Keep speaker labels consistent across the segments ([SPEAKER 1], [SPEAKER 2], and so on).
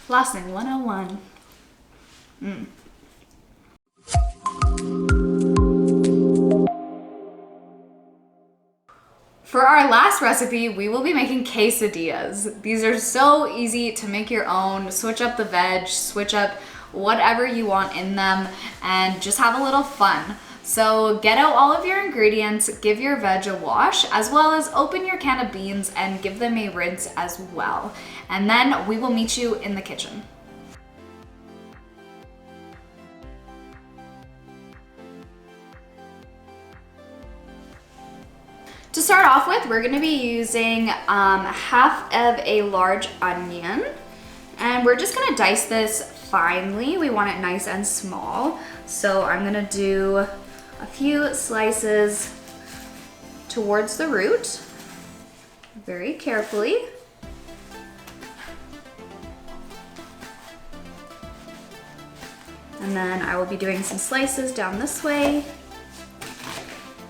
[SPEAKER 1] Flossing 101. For our last recipe, we will be making quesadillas. These are so easy to make your own. Switch up the veg, switch up whatever you want in them, and just have a little fun. So get out all of your ingredients, give your veg a wash, as well as open your can of beans and give them a rinse as well. And then we will meet you in the kitchen. To start off with, we're gonna be using half of a large onion, and we're just gonna dice this finely. We want it nice and small. So I'm gonna do a few slices towards the root, very carefully. And then I will be doing some slices down this way.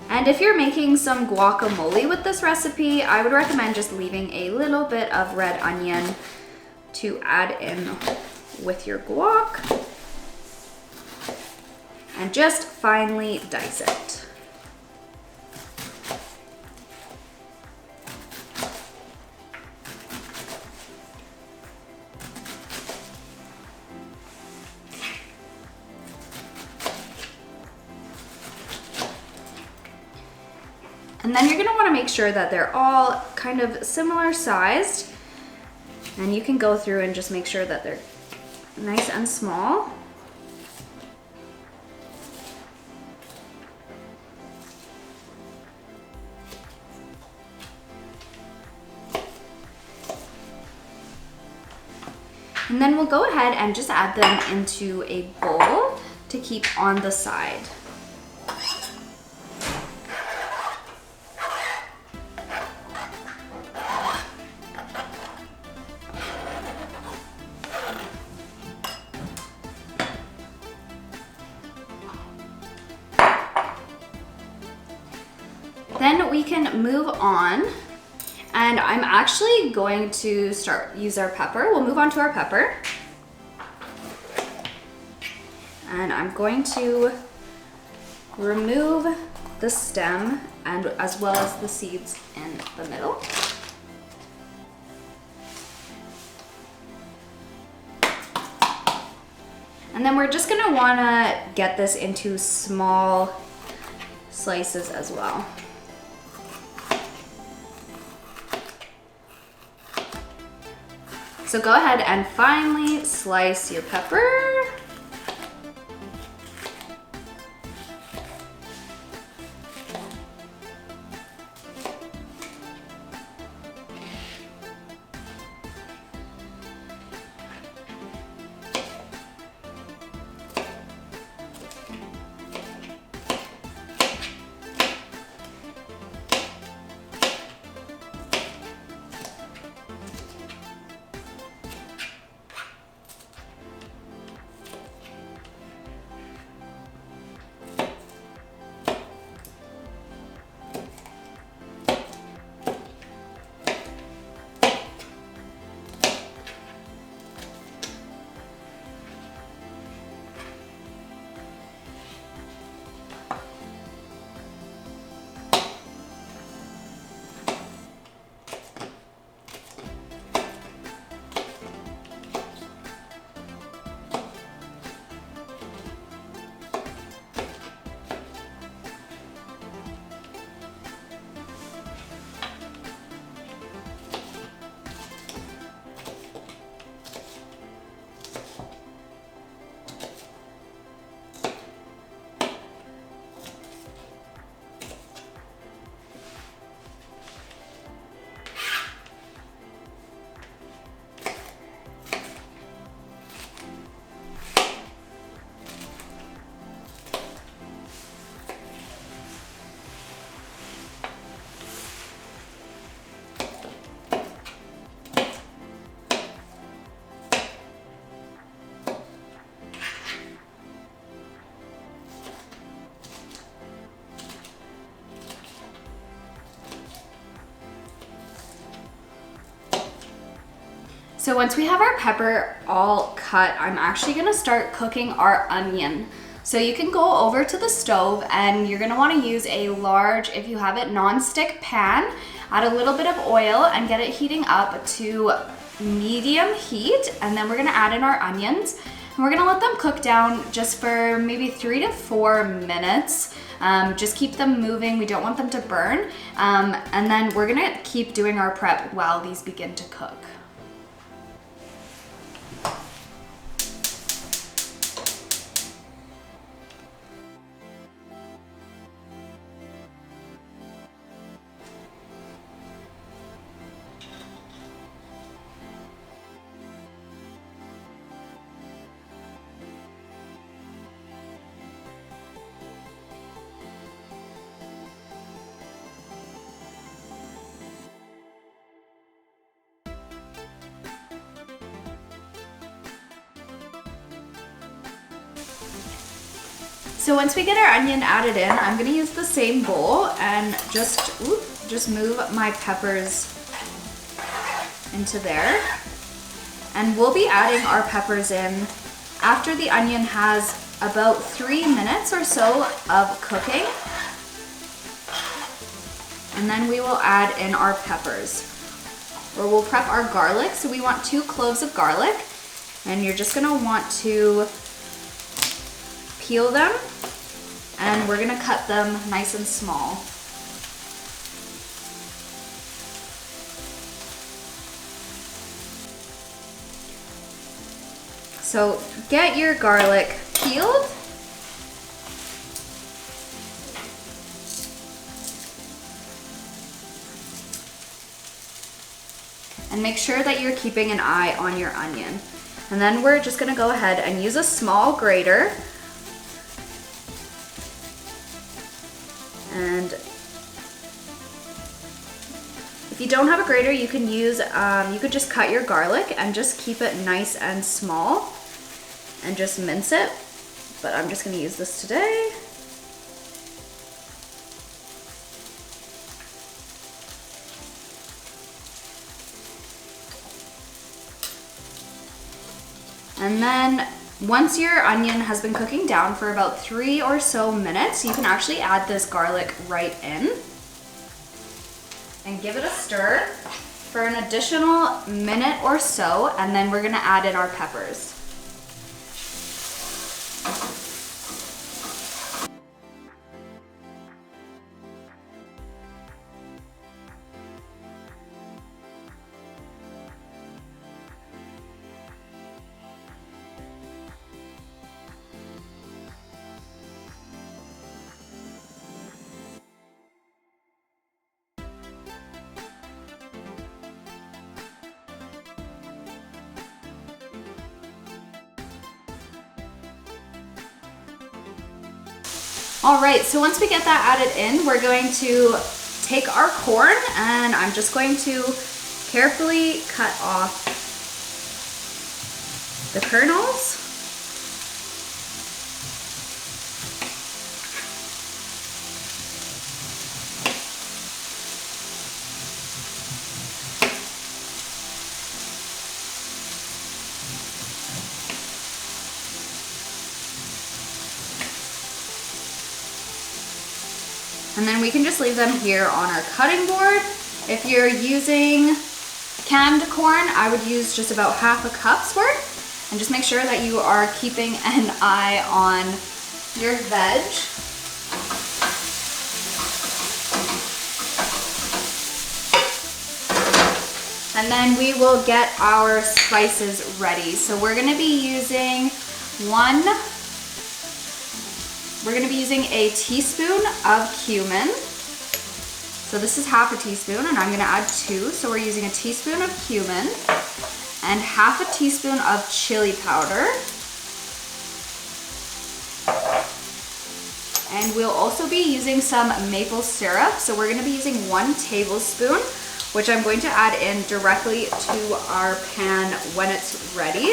[SPEAKER 1] And if you're making some guacamole with this recipe, I would recommend just leaving a little bit of red onion to add in with your guac. And just finely dice it. And then you're gonna wanna make sure that they're all kind of similar sized. And you can go through and just make sure that they're nice and small. And then we'll go ahead and just add them into a bowl to keep on the side. Then we can move on, and I'm actually going to use our pepper. We'll move on to our pepper. And I'm going to remove the stem and as well as the seeds in the middle. And then we're just gonna wanna get this into small slices as well. So go ahead and finely slice your pepper. So once we have our pepper all cut, I'm actually gonna start cooking our onion. So you can go over to the stove and you're gonna wanna use a large, if you have it, non-stick pan, add a little bit of oil and get it heating up to medium heat. And then we're gonna add in our onions and we're gonna let them cook down just for maybe 3 to 4 minutes. Just keep them moving, we don't want them to burn. And then we're gonna keep doing our prep while these begin to cook. So once we get our onion added in, I'm gonna use the same bowl and just move my peppers into there. And we'll be adding our peppers in after the onion has about 3 minutes or so of cooking. And then we will add in our peppers. Or we'll prep our garlic. So we want 2 cloves of garlic. And you're just gonna want to peel them. And we're gonna cut them nice and small. So get your garlic peeled. And make sure that you're keeping an eye on your onion. And then we're just gonna go ahead and use a small grater. And if you don't have a grater, you can use, you could just cut your garlic and just keep it nice and small and just mince it. But I'm just gonna use this today. And then once your onion has been cooking down for about 3 or so minutes, you can actually add this garlic right in and give it a stir for an additional minute or so, and then we're gonna add in our peppers. All right, so once we get that added in, we're going to take our corn and I'm just going to carefully cut off the kernels. And then we can just leave them here on our cutting board. If you're using canned corn, I would use just about half a cup's worth. And just make sure that you are keeping an eye on your veg. And then we will get our spices ready. So we're gonna be using a teaspoon of cumin. So this is half a teaspoon and I'm gonna add 2. So we're using a teaspoon of cumin and half a teaspoon of chili powder. And we'll also be using some maple syrup. So we're gonna be using 1 tablespoon, which I'm going to add in directly to our pan when it's ready.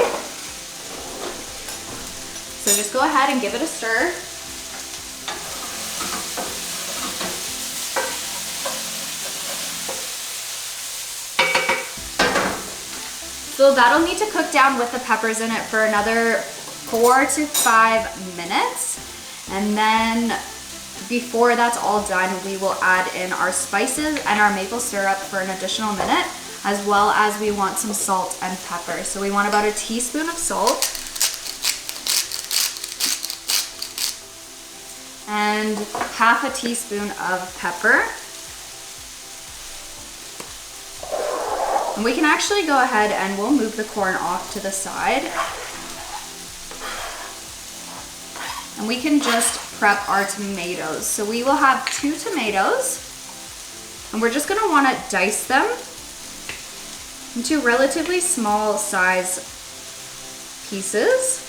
[SPEAKER 1] So just go ahead and give it a stir. So that'll need to cook down with the peppers in it for another 4 to 5 minutes. And then before that's all done, we will add in our spices and our maple syrup for an additional minute, as well as we want some salt and pepper. So we want about a teaspoon of salt and half a teaspoon of pepper. And we can actually go ahead and we'll move the corn off to the side. And we can just prep our tomatoes. So we will have 2 tomatoes, and we're just gonna wanna dice them into relatively small size pieces.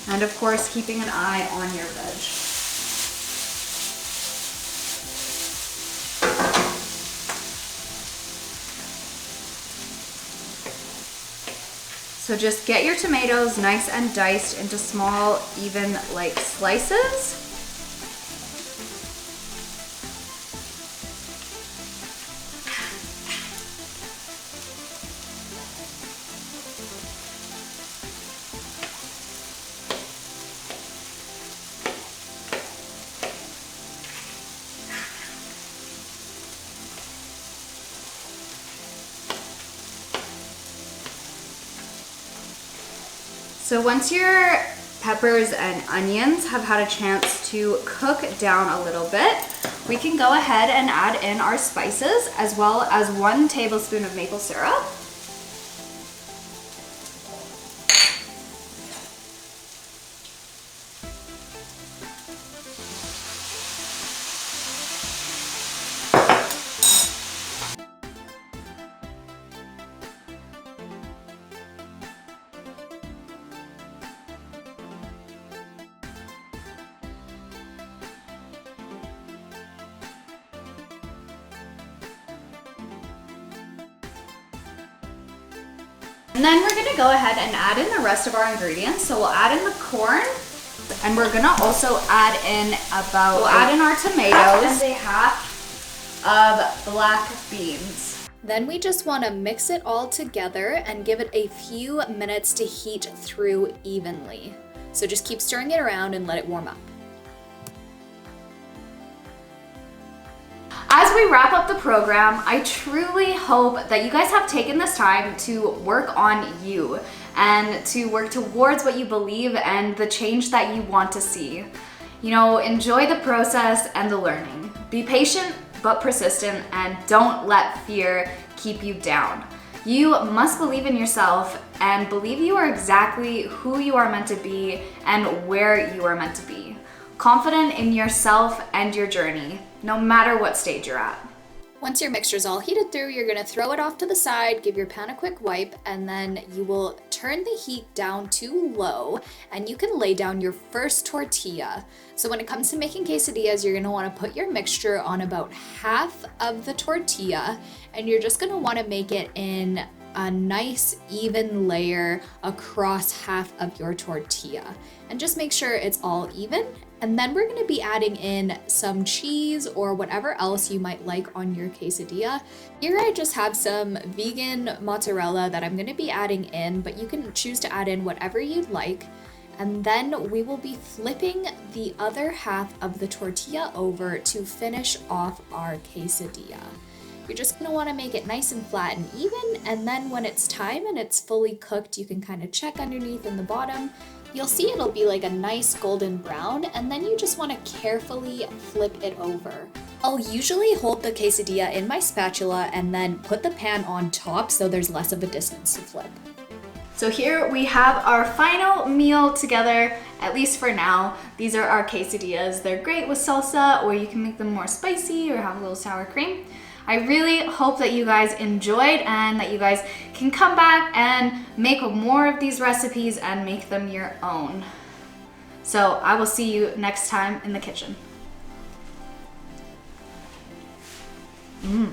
[SPEAKER 1] And of course, keeping an eye on your veg. So just get your tomatoes nice and diced into small, even like slices. So once your peppers and onions have had a chance to cook down a little bit, we can go ahead and add in our spices as well as 1 tablespoon of maple syrup. And then we're gonna go ahead and add in the rest of our ingredients. So we'll add in the corn, and we're gonna also add in we'll add in our tomatoes and a half of black beans. Then we just wanna mix it all together and give it a few minutes to heat through evenly. So just keep stirring it around and let it warm up. As we wrap up the program, I truly hope that you guys have taken this time to work on you and to work towards what you believe and the change that you want to see. You know, enjoy the process and the learning. Be patient but persistent, and don't let fear keep you down. You must believe in yourself and believe you are exactly who you are meant to be and where you are meant to be. Confident in yourself and your journey, no matter what stage you're at. Once your mixture's all heated through, you're gonna throw it off to the side, give your pan a quick wipe, and then you will turn the heat down to low, and you can lay down your first tortilla. So when it comes to making quesadillas, you're gonna wanna put your mixture on about half of the tortilla, and you're just gonna wanna make it in a nice even layer across half of your tortilla. And just make sure it's all even. And then we're gonna be adding in some cheese or whatever else you might like on your quesadilla. Here I just have some vegan mozzarella that I'm gonna be adding in, but you can choose to add in whatever you'd like. And then we will be flipping the other half of the tortilla over to finish off our quesadilla. You're just gonna wanna make it nice and flat and even, and then when it's time and it's fully cooked, you can kind of check underneath in the bottom. You'll see it'll be like a nice golden brown, and then you just want to carefully flip it over. I'll usually hold the quesadilla in my spatula and then put the pan on top so there's less of a distance to flip. So here we have our final meal together, at least for now. These are our quesadillas. They're great with salsa, or you can make them more spicy or have a little sour cream. I really hope that you guys enjoyed and that you guys can come back and make more of these recipes and make them your own. So I will see you next time in the kitchen. Mm.